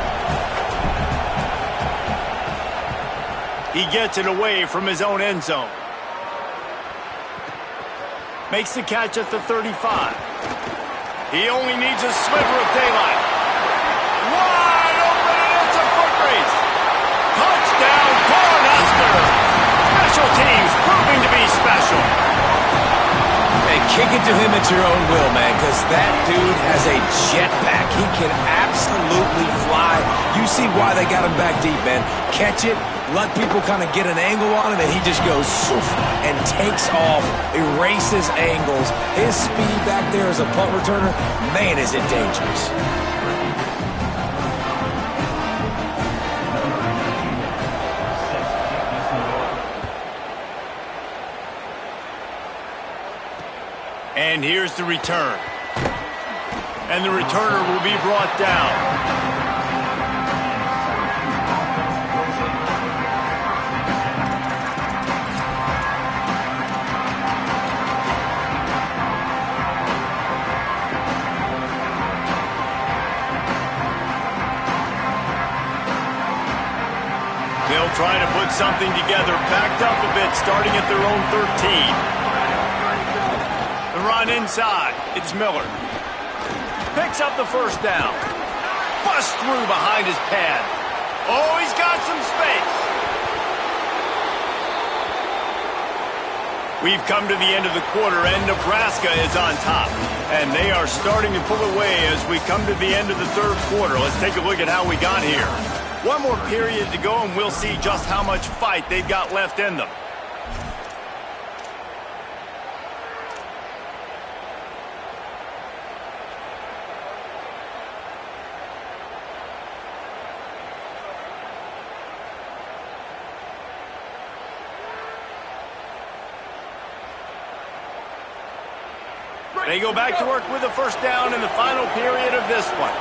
He gets it away from his own end zone. Makes the catch at the 35. He only needs a sliver of daylight. Wide open, and it's a foot race. Touchdown, Cornhusker. Special teams proving to be special. Hey, kick it to him at your own will, man, because that dude has a jetpack. He can absolutely fly. You see why they got him back deep, man. Catch it, let people kind of get an angle on it, and he just goes soof, and takes off, erases angles. His speed back there as a punt returner, man, is it dangerous. And here's the return. And the returner will be brought down. They'll try to put something together, backed up a bit, starting at their own 13. The run inside. It's Miller. Picks up the first down. Busts through behind his pad. Oh, he's got some space. We've come to the end of the quarter, and Nebraska is on top. And they are starting to pull away as we come to the end of the third quarter. Let's take a look at how we got here. One more period to go, and we'll see just how much fight they've got left in them. They go back to work with a first down in the final period of this one.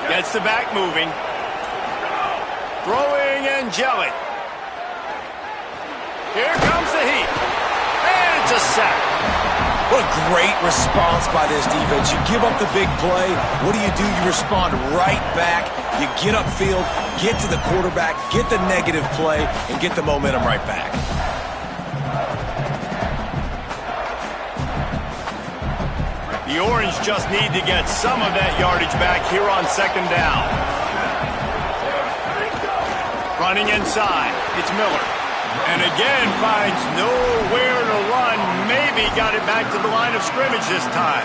Gets the back moving. Throwing and Jelly. Here comes the heat. And it's a sack. What great response by this defense. You give up the big play. What do? You respond right back. You get upfield, get to the quarterback, get the negative play, and get the momentum right back. The Orange just need to get some of that yardage back here on second down. Running inside, it's Miller. And again finds nowhere to run. Maybe got it back to the line of scrimmage this time.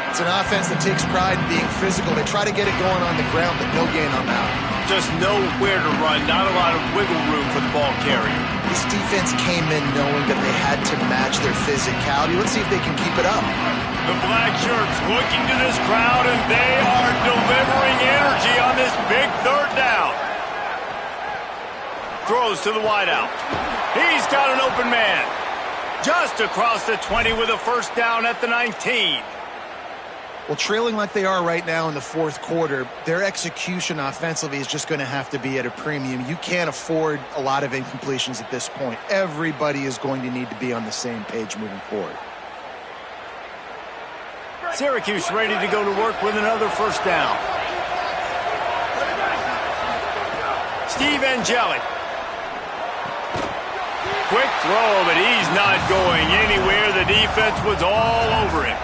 It's an offense that takes pride in being physical. They try to get it going on the ground, but no gain on that. Just nowhere to run. Not a lot of wiggle room for the ball carrier. This defense came in knowing that they had to match their physicality. Let's see if they can keep it up. The black shirts looking to this crowd, and they are delivering energy on this big third down. Throws to the wideout. He's got an open man. Just across the 20 with a first down at the 19. Well, trailing like they are right now in the fourth quarter, their execution offensively is just going to have to be at a premium. You can't afford a lot of incompletions at this point. Everybody is going to need to be on the same page moving forward. Syracuse ready to go to work with another first down. Steve Angeli. Quick throw, but he's not going anywhere. The defense was all over him.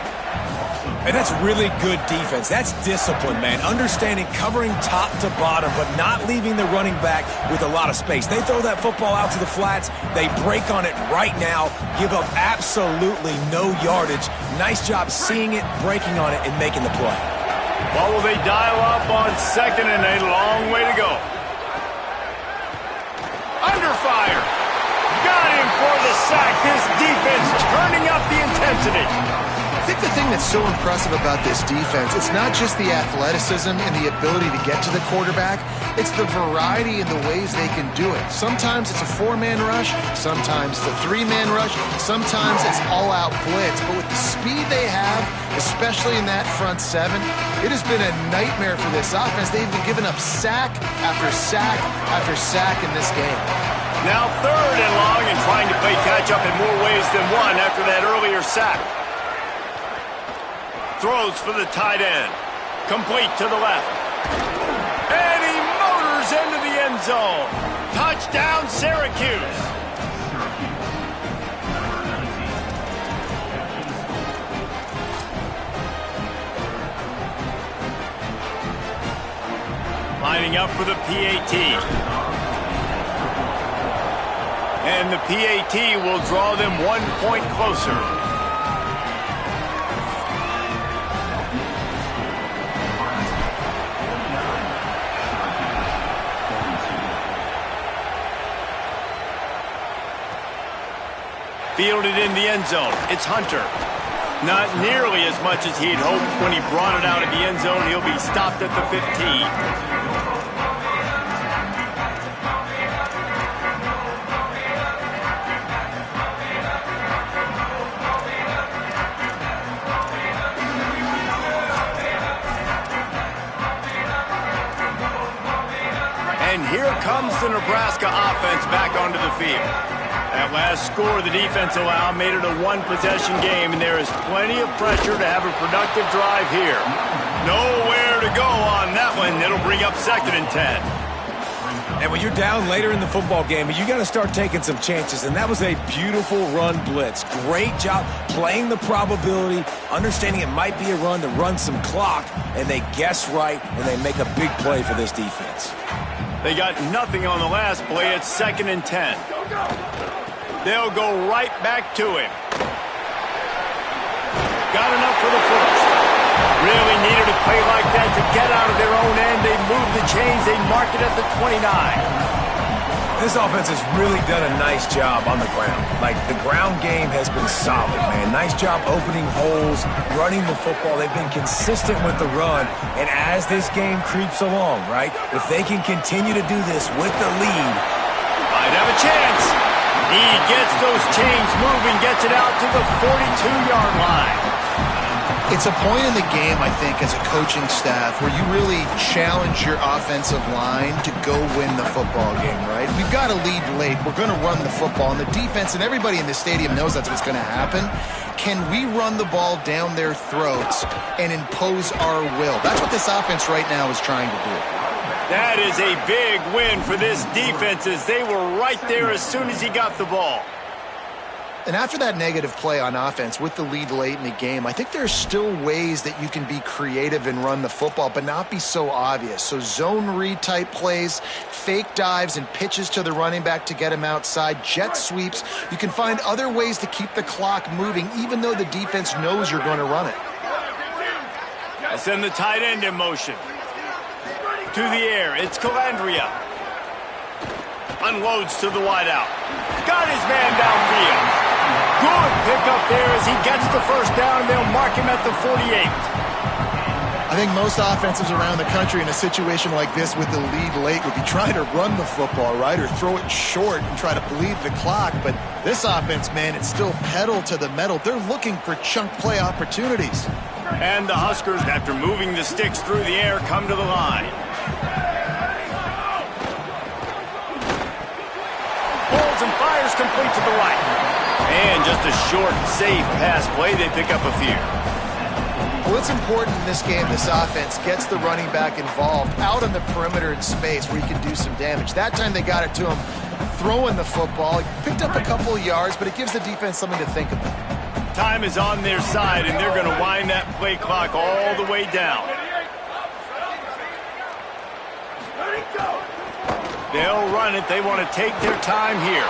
And that's really good defense. That's discipline, man. Understanding covering top to bottom, but not leaving the running back with a lot of space. They throw that football out to the flats. They break on it right now, give up absolutely no yardage. Nice job seeing it, breaking on it, and making the play. What will they dial up on second and a long way to go? Under fire. Got him for the sack. This defense turning up the intensity. I think the thing that's so impressive about this defense, it's not just the athleticism and the ability to get to the quarterback, it's the variety in the ways they can do it. Sometimes it's a four-man rush, sometimes it's a three-man rush, sometimes it's all-out blitz. But with the speed they have, especially in that front seven, it has been a nightmare for this offense. They've been giving up sack after sack after sack in this game. Now third and long and trying to play catch-up in more ways than one after that earlier sack. Throws for the tight end. Complete to the left. And he motors into the end zone. Touchdown, Syracuse. Lining up for the PAT. And the PAT will draw them 1 point closer. Fielded in the end zone. It's Hunter. Not nearly as much as he'd hoped when he brought it out of the end zone. He'll be stopped at the 15. And here comes the Nebraska offense back onto the field. That last score the defense allowed made it a one-possession game, and there is plenty of pressure to have a productive drive here. Nowhere to go on that one. It'll bring up second and 10. And when you're down later in the football game, you got to start taking some chances, and that was a beautiful run blitz. Great job playing the probability, understanding it might be a run to run some clock, and they guess right, and they make a big play for this defense. They got nothing on the last play. It's second and 10. They'll go right back to him. Got enough for the first. Really needed a play like that to get out of their own end. They moved the chains. They marked it at the 29. This offense has really done a nice job on the ground. Like, the ground game has been solid, man. Nice job opening holes, running the football. They've been consistent with the run. And as this game creeps along, right, if they can continue to do this with the lead, might have a chance. He gets those chains moving, gets it out to the 42-yard line. It's a point in the game, I think, as a coaching staff where you really challenge your offensive line to go win the football game, right? We've got to lead late. We're going to run the football. And the defense and everybody in the stadium knows that's what's going to happen. Can we run the ball down their throats and impose our will? That's what this offense right now is trying to do. That is a big win for this defense as they were right there as soon as he got the ball. And after that negative play on offense with the lead late in the game, I think there's still ways that you can be creative and run the football, but not be so obvious. So zone read type plays, fake dives and pitches to the running back to get him outside, jet sweeps. You can find other ways to keep the clock moving, even though the defense knows you're going to run it. I send the tight end in motion. To the air, it's Calandria. Unloads to the wideout. Got his man downfield. Good pickup there as he gets the first down. They'll mark him at the 48. I think most offenses around the country in a situation like this with the lead late would be trying to run the football, right, or throw it short and try to bleed the clock. But this offense, man, it's still pedal to the metal. They're looking for chunk play opportunities. And the Huskers, after moving the sticks through the air, come to the line. Pulls and fires complete to the right. And just a short, safe pass play. They pick up a few. Well, it's important in this game this offense gets the running back involved out on the perimeter in space where he can do some damage. That time they got it to him throwing the football. He picked up a couple of yards, but it gives the defense something to think about. Time is on their side, and they're going to wind that play clock all the way down. They'll run it. They want to take their time here.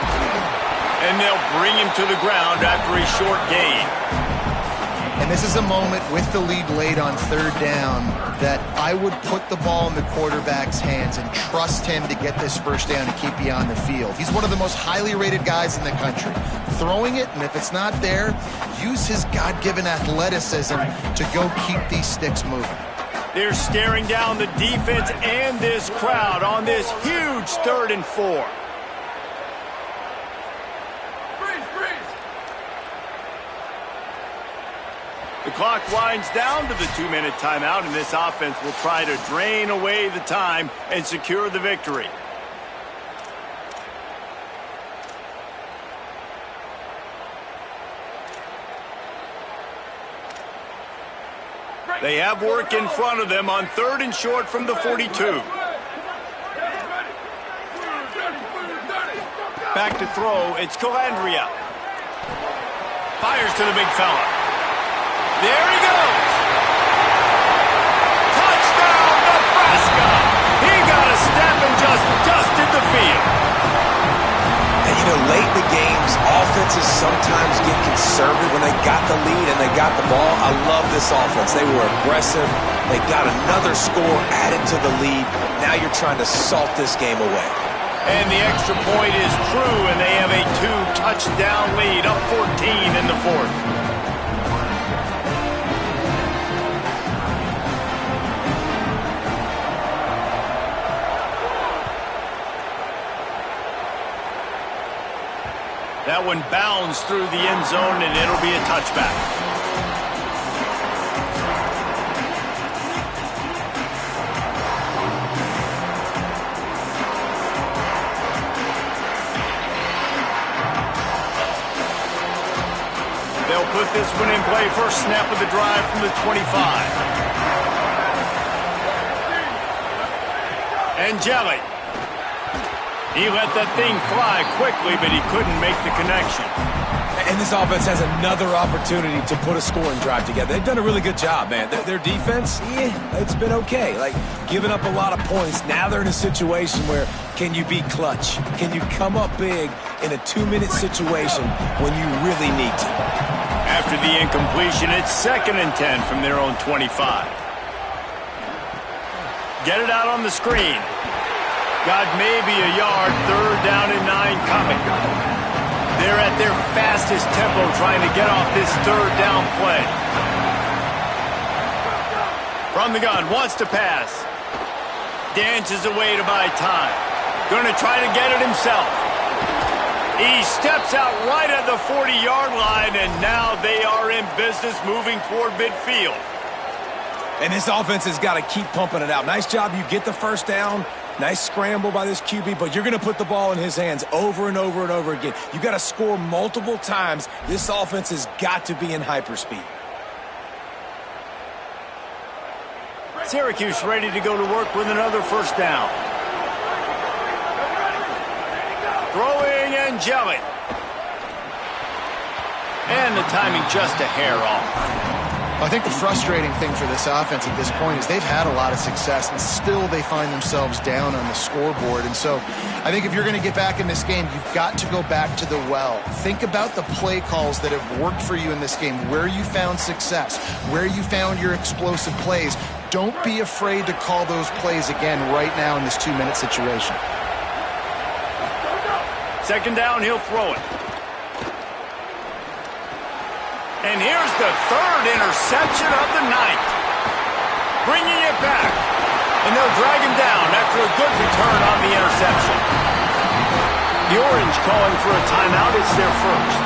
And they'll bring him to the ground after a short gain. And this is a moment with the lead late on third down that I would put the ball in the quarterback's hands and trust him to get this first down and keep you on the field. He's one of the most highly rated guys in the country. Throwing it, and if it's not there, use his God-given athleticism to go keep these sticks moving. They're staring down the defense and this crowd on this huge 3rd and 4. The clock winds down to the 2-minute timeout, and this offense will try to drain away the time and secure the victory. They have work in front of them on 3rd and short from the 42. Back to throw, it's Calandria. Fires to the big fella. There he goes! Touchdown, Nebraska! He got a step and just dusted the field. And you know, late in the games, offenses sometimes get conservative when they got the lead and they got the ball. I love this offense. They were aggressive. They got another score added to the lead. Now you're trying to salt this game away. And the extra point is true, and they have a 2-touchdown lead, up 14 in the 4th. That one bounds through the end zone, and it'll be a touchback. They'll put this one in play. First snap of the drive from the 25. Angeli. He let that thing fly quickly, but he couldn't make the connection. And this offense has another opportunity to put a scoring drive together. They've done a really good job, man. Their defense, it's been okay. Like, giving up a lot of points. Now they're in a situation where can you be clutch? Can you come up big in a 2-minute situation when you really need to? After the incompletion, it's 2nd and 10 from their own 25. Get it out on the screen. Got maybe a yard, 3rd down and 9 coming. They're at their fastest tempo trying to get off this 3rd down play. From the gun, wants to pass. Dances away to buy time. Going to try to get it himself. He steps out right at the 40-yard line, and now they are in business moving toward midfield. And this offense has got to keep pumping it out. Nice job. You get the first down. Nice scramble by this QB, but you're going to put the ball in his hands over and over and over again. You got to score multiple times. This offense has got to be in hyperspeed. Syracuse ready to go to work with another first down. Throwing and jelly. And the timing just a hair off. I think the frustrating thing for this offense at this point is they've had a lot of success, and still they find themselves down on the scoreboard. And so I think if you're going to get back in this game, you've got to go back to the well. Think about the play calls that have worked for you in this game, where you found success, where you found your explosive plays. Don't be afraid to call those plays again right now in this 2-minute situation. Second down, he'll throw it. And here's the third interception of the night. Bringing it back. And they'll drag him down after a good return on the interception. The Orange calling for a timeout. It's their first.